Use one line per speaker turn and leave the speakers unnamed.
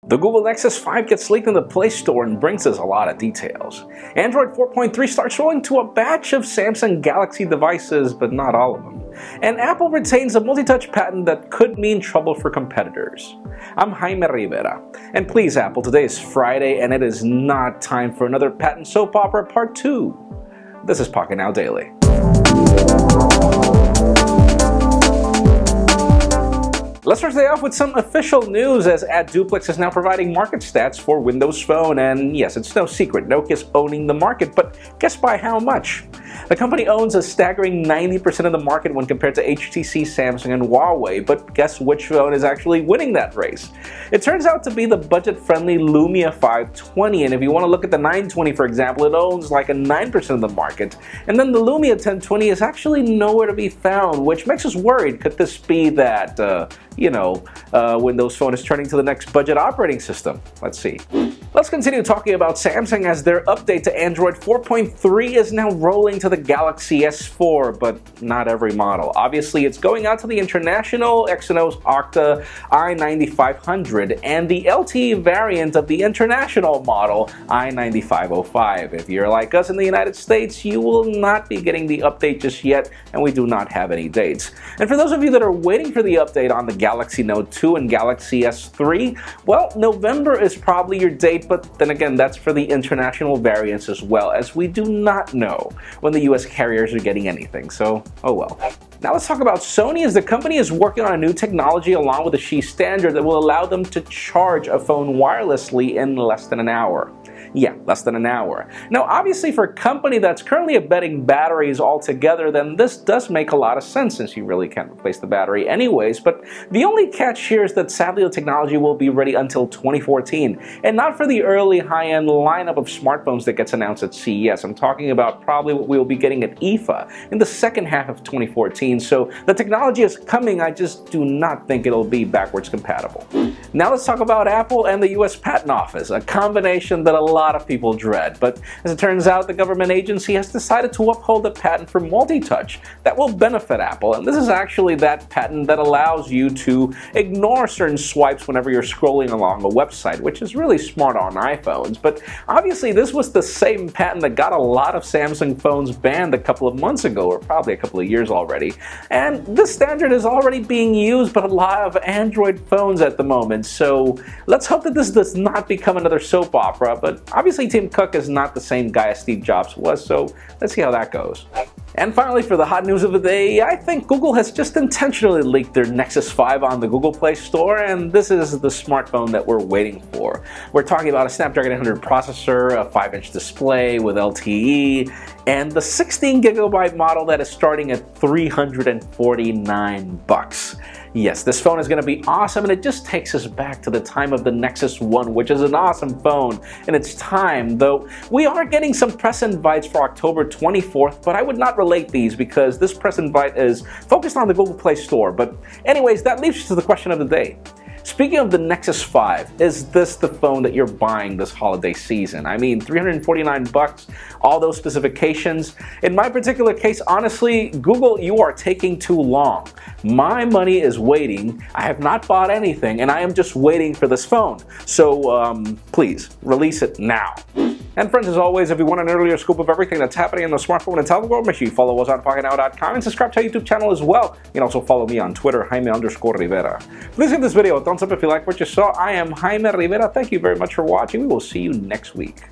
The Google Nexus 5 gets leaked in the Play Store and brings us a lot of details. Android 4.3 starts rolling to a batch of Samsung Galaxy devices, but not all of them. And Apple retains a multi-touch patent that could mean trouble for competitors. I'm Jaime Rivera. And please, Apple, today is Friday and it is not time for another patent soap opera part 2. This is Pocketnow Daily. Let's start today off with some official news, as AdDuplex is now providing market stats for Windows Phone, and yes, it's no secret, Nokia's owning the market, but guess by how much? The company owns a staggering 90% of the market when compared to HTC, Samsung, and Huawei, but guess which phone is actually winning that race? It turns out to be the budget-friendly Lumia 520, and if you want to look at the 920, for example, it owns like a 9% of the market, and then the Lumia 1020 is actually nowhere to be found, which makes us worried. Could this be that, Windows Phone is turning to the next budget operating system? Let's see. Let's continue talking about Samsung, as their update to Android 4.3 is now rolling to the Galaxy S4, but not every model. Obviously, it's going out to the international Exynos Octa i9500 and the LTE variant of the international model i9505. If you're like us in the United States, you will not be getting the update just yet, and we do not have any dates. And for those of you that are waiting for the update on the Galaxy Note 2 and Galaxy S3, well, November is probably your date, but then again, that's for the international variants as well, as we do not know when the US carriers are getting anything, so oh well. Now let's talk about Sony, as the company is working on a new technology along with the Qi standard that will allow them to charge a phone wirelessly in less than an hour. Yeah, less than an hour. Now, obviously, for a company that's currently abetting batteries altogether, then this does make a lot of sense, since you really can't replace the battery anyways. But the only catch here is that sadly the technology will be ready until 2014, and not for the early high-end lineup of smartphones that gets announced at CES. I'm talking about probably what we'll be getting at IFA in the second half of 2014. So the technology is coming, I just do not think it'll be backwards compatible. Now let's talk about Apple and the US Patent Office, a combination that a lot of people dread. But as it turns out, the government agency has decided to uphold a patent for multi-touch that will benefit Apple. And this is actually that patent that allows you to ignore certain swipes whenever you're scrolling along a website, which is really smart on iPhones. But obviously this was the same patent that got a lot of Samsung phones banned a couple of months ago, or probably a couple of years already. And this standard is already being used by a lot of Android phones at the moment. So let's hope that this does not become another soap opera, but obviously Tim Cook is not the same guy as Steve Jobs was, so let's see how that goes. And finally, for the hot news of the day, I think Google has just intentionally leaked their Nexus 5 on the Google Play Store, and this is the smartphone that we're waiting for. We're talking about a Snapdragon 800 processor, a 5-inch display with LTE, and the 16GB model that is starting at $349. Yes, this phone is going to be awesome, and it just takes us back to the time of the Nexus 1, which is an awesome phone in its time, though we are getting some press invites for October 24th, but I would not relate these because this press invite is focused on the Google Play Store. But anyways, that leads us to the question of the day. Speaking of the Nexus 5, is this the phone that you're buying this holiday season? I mean, $349, all those specifications. In my particular case, honestly, Google, you are taking too long. My money is waiting. I have not bought anything, and I am just waiting for this phone. So, please, release it now. And friends, as always, if you want an earlier scoop of everything that's happening in the smartphone and tablet world, make sure you follow us on Pocketnow.com and subscribe to our YouTube channel as well. You can also follow me on Twitter, Jaime_Rivera. Please give this video a thumbs up if you like what you saw. I am Jaime Rivera. Thank you very much for watching. We will see you next week.